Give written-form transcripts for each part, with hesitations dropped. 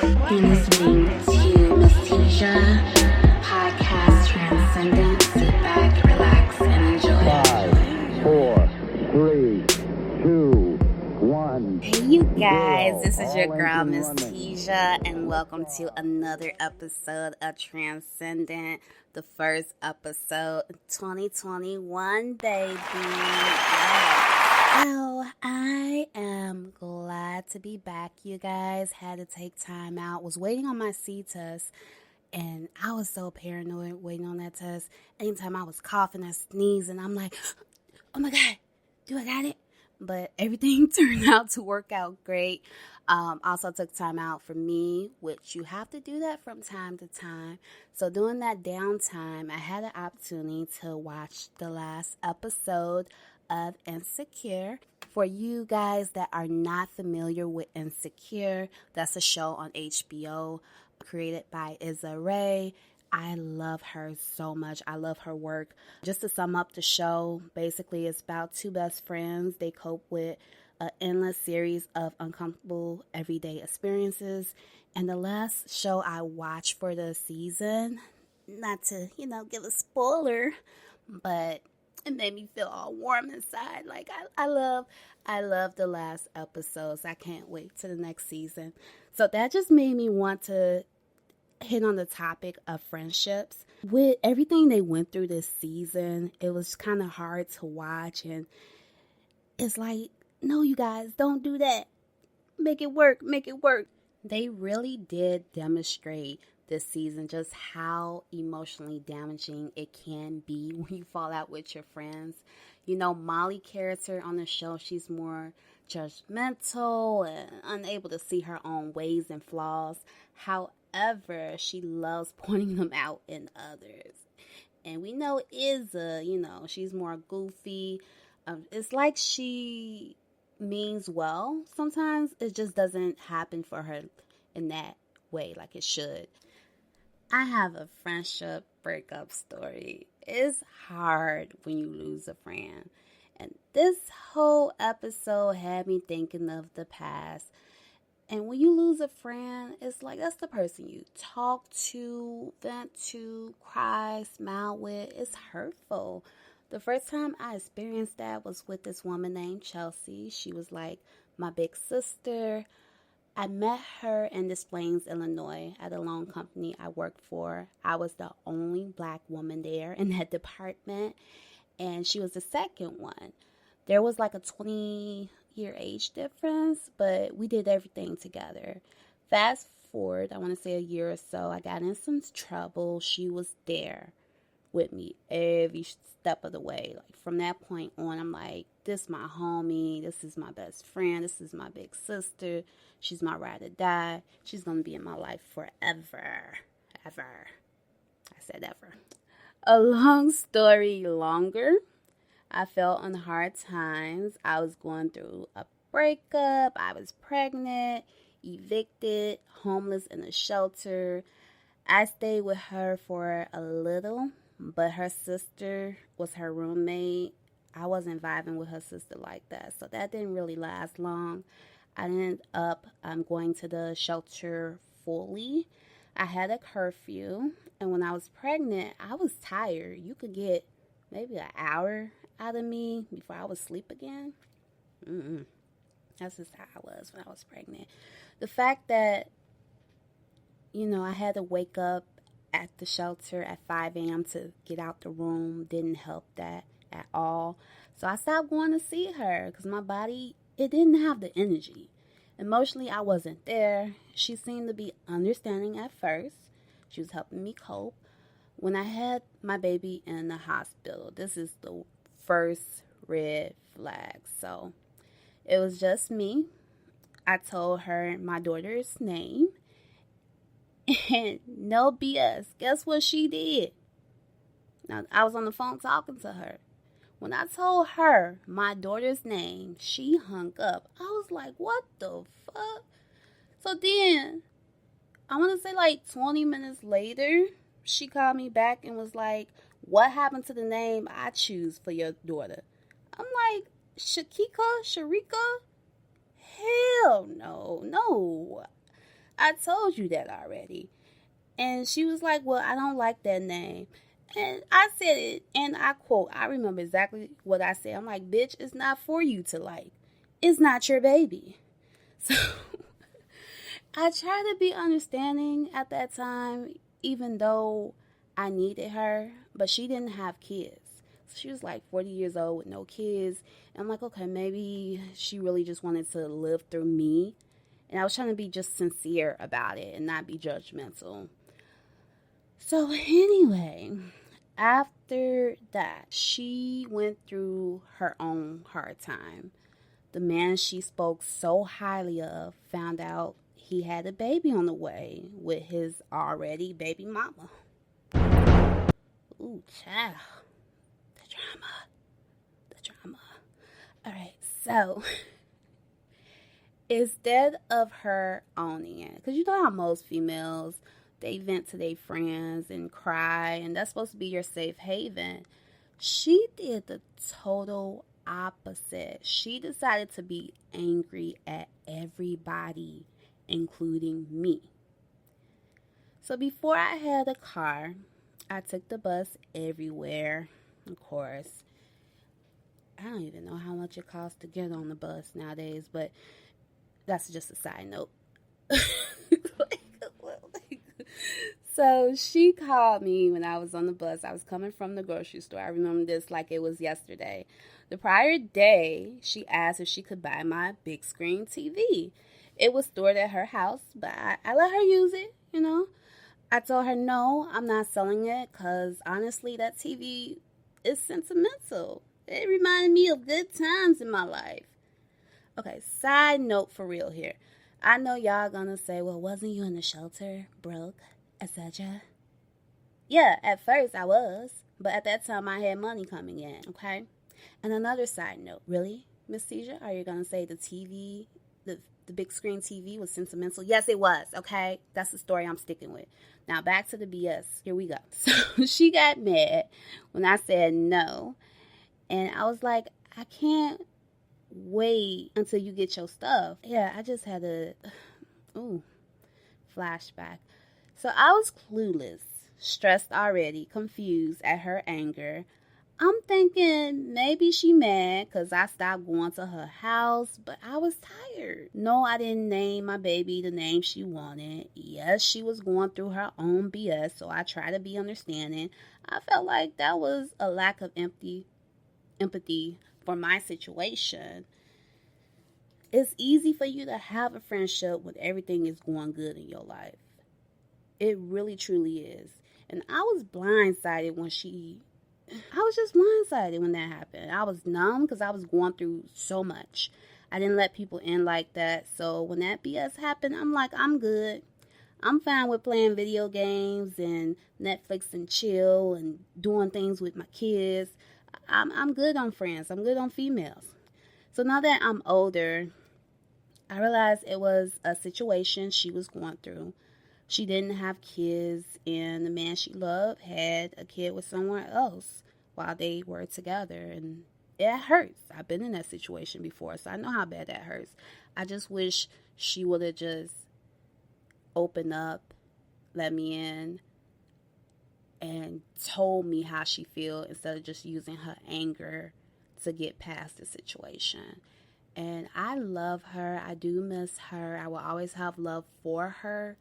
You're listening to Miss Teazeya podcast Transcendent. Sit back, relax, and enjoy. 5, 4, 3, 2, 1. Hey, you guys, this is your girl, Miss Teazeya, and welcome to another episode of Transcendent, the first episode 2021, baby. So, I am glad to be back, you guys. Had to take time out. Was waiting on my C test, and I was so paranoid waiting on that test. Anytime I was coughing and sneezing, I'm like, oh my God, do I got it? But everything turned out to work out great. Also took time out for me, which you have to do that from time to time. So during that downtime, I had an opportunity to watch the last episode of Insecure. For you guys that are not familiar with Insecure, that's a show on HBO created by Teazeya. I love her so much. I love her work. Just to sum up the show, basically it's about two best friends. They cope with an endless series of uncomfortable everyday experiences. And the last show I watched for the season, not to, give a spoiler, but it made me feel all warm inside. Like I love the last episodes. I can't wait to the next season. So that just made me want to hit on the topic of friendships. With everything they went through this season, it was kind of hard to watch, and it's like, no, you guys, don't do that. Make it work. They really did demonstrate this season just how emotionally damaging it can be when you fall out with your friends. Molly character on the show, she's more judgmental and unable to see her own ways and flaws. However, she loves pointing them out in others. And we know Izza, she's more goofy. It's like she means well. Sometimes it just doesn't happen for her in that way like it should. I have a friendship breakup story. It's hard when you lose a friend. And this whole episode had me thinking of the past. And when you lose a friend, it's like that's the person you talk to, vent to, cry, smile with. It's hurtful. The first time I experienced that was with this woman named Chelsea. She was like my big sister. I met her in Des Plaines, Illinois, at a loan company I worked for. I was the only black woman there in that department, and she was the second one. There was like a 20-year age difference, but we did everything together. Fast forward, I want to say a year or so, I got in some trouble. She was there with me every step of the way. Like from that point on, I'm like, this my homie, this is my best friend, this is my big sister, she's my ride or die, she's gonna be in my life forever. Ever. I said ever. A long story longer, I fell on hard times. I was going through a breakup, I was pregnant, evicted, homeless in a shelter. I stayed with her for a little, but her sister was her roommate. I wasn't vibing with her sister like that, so that didn't really last long. I ended up going to the shelter fully. I had a curfew, and when I was pregnant, I was tired. You could get maybe an hour out of me before I would sleep again. That's just how I was when I was pregnant. The fact that, I had to wake up at the shelter at 5 a.m. to get out the room didn't help that at all. So I stopped going to see her because my body, it didn't have the energy. Emotionally, I wasn't there. She seemed to be understanding at first. She was helping me cope. When I had my baby in the hospital, this is the first red flag. So it was just me. I told her my daughter's name. And no BS. Guess what she did? Now, I was on the phone talking to her. When I told her my daughter's name, she hung up. I was like, what the fuck? So then, I want to say like 20 minutes later, she called me back and was like, what happened to the name I choose for your daughter? I'm like, Sharika? Hell no. I told you that already. And she was like, well, I don't like that name. And I said it, and I quote, I remember exactly what I said. I'm like, bitch, it's not for you to like. It's not your baby. So I tried to be understanding at that time, even though I needed her, but she didn't have kids. So she was like 40 years old with no kids. And I'm like, okay, maybe she really just wanted to live through me. And I was trying to be just sincere about it and not be judgmental. So anyway, after that, she went through her own hard time. The man she spoke so highly of found out he had a baby on the way with his already baby mama. Ooh, child. The drama. The drama. Alright, so instead of her owning it, because you know how most females, they vent to their friends and cry, and that's supposed to be your safe haven. She did the total opposite. She decided to be angry at everybody, including me. So before I had a car, I took the bus everywhere. Of course, I don't even know how much it costs to get on the bus nowadays, but that's just a side note. So she called me when I was on the bus. I was coming from the grocery store. I remember this like it was yesterday. The prior day, she asked if she could buy my big screen TV. It was stored at her house, but I let her use it, you know. I told her, no, I'm not selling it because honestly, that TV is sentimental. It reminded me of good times in my life. Okay, side note for real here. I know y'all gonna say, well, wasn't you in the shelter, broke, etc.? Yeah, at first I was, but at that time I had money coming in, okay? And another side note, really, Miss Teazeya, are you gonna say the TV, the big screen TV was sentimental? Yes, it was, okay? That's the story I'm sticking with. Now back to the BS. Here we go. So she got mad when I said no, and I was like, I can't wait until you get your stuff. Yeah, I just had a flashback. So I was clueless, stressed already, confused at her anger. I'm thinking maybe she mad because I stopped going to her house, but I was tired. No, I didn't name my baby the name she wanted. Yes, she was going through her own BS, so I tried to be understanding. I felt like that was a lack of empathy for my situation. It's easy for you to have a friendship when everything is going good in your life. It really, truly is. And I was blindsided when that happened. I was numb because I was going through so much. I didn't let people in like that. So when that BS happened, I'm like, I'm good. I'm fine with playing video games and Netflix and chill and doing things with my kids. I'm good on friends. I'm good on females. So now that I'm older, I realized it was a situation she was going through. She didn't have kids, and the man she loved had a kid with someone else while they were together, and it hurts. I've been in that situation before, so I know how bad that hurts. I just wish she would have just opened up, let me in, and told me how she feels instead of just using her anger to get past the situation. And I love her. I do miss her. I will always have love for her.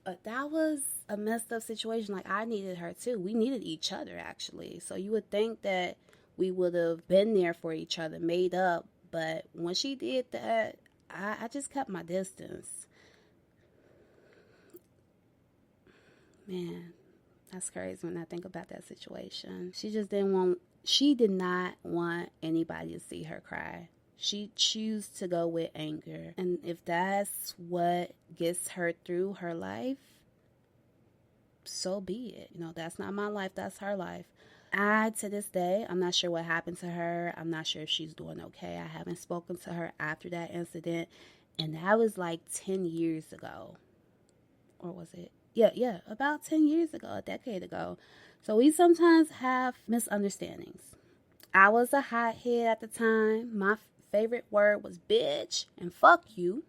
But that was a messed up situation. Like, I needed her too. We needed each other, actually. So you would think that we would have been there for each other, made up. But when she did that, I just kept my distance. Man, that's crazy when I think about that situation. She did not want anybody to see her cry. She chose to go with anger. And if that's what gets her through her life, so be it. You know, that's not my life, that's her life. To this day, I'm not sure what happened to her. I'm not sure if she's doing okay. I haven't spoken to her after that incident. And that was like 10 years ago. Or was it? Yeah, about 10 years ago, a decade ago. So we sometimes have misunderstandings. I was a hothead at the time. My favorite word was bitch and fuck you.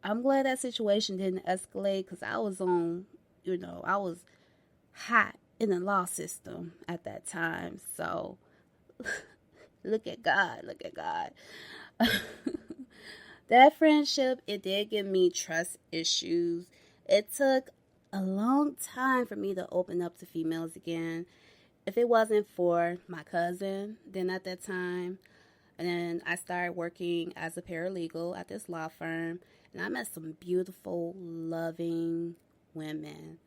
I'm glad that situation didn't escalate because I was on, I was hot in the law system at that time. So look at God, look at God. That friendship, it did give me trust issues. It took a long time for me to open up to females again. If it wasn't for my cousin, then at that time, and then I started working as a paralegal at this law firm, and I met some beautiful, loving women.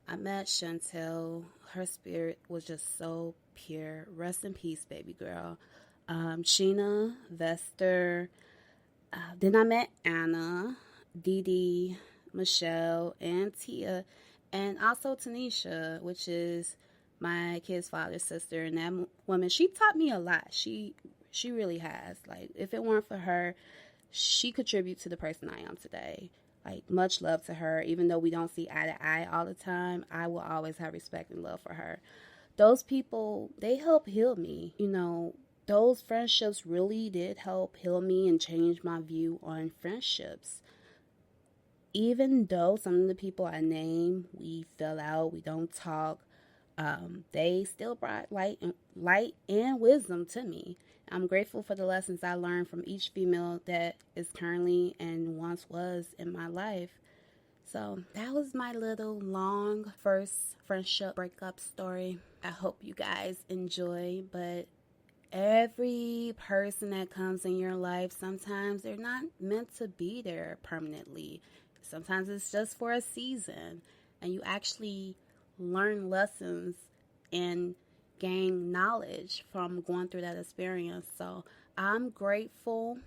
I met Chantel. Her spirit was just so pure. Rest in peace, baby girl. Sheena, Vester. Then I met Anna, Dee Dee, Michelle, and Tia, and also Tanisha, which is my kid's father's sister. And that woman, she taught me a lot. She really has. Like, if it weren't for her, she contributes to the person I am today. Like, much love to her. Even though we don't see eye to eye all the time, I will always have respect and love for her. Those people, they help heal me. Those friendships really did help heal me and change my view on friendships. Even though some of the people I name, we fell out, we don't talk, they still brought light and wisdom to me. I'm grateful for the lessons I learned from each female that is currently and once was in my life. So that was my little long first friendship breakup story. I hope you guys enjoy, but every person that comes in your life, sometimes they're not meant to be there permanently. Sometimes it's just for a season, and you actually learn lessons and gain knowledge from going through that experience. So I'm grateful.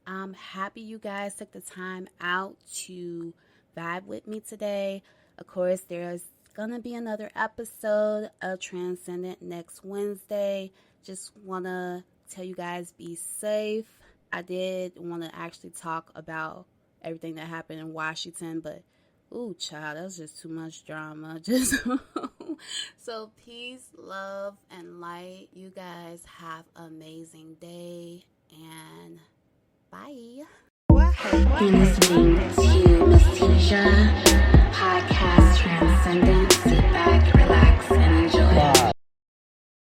I'm happy you guys took the time out to vibe with me today. Of course, there's gonna be another episode of Transcendent next Wednesday. Just want to tell you guys, be safe. I did want to actually talk about everything that happened in Washington, but ooh, child, that was just too much drama. So peace, love, and light. You guys have an amazing day, and bye. You're listening to Miss Teazeya.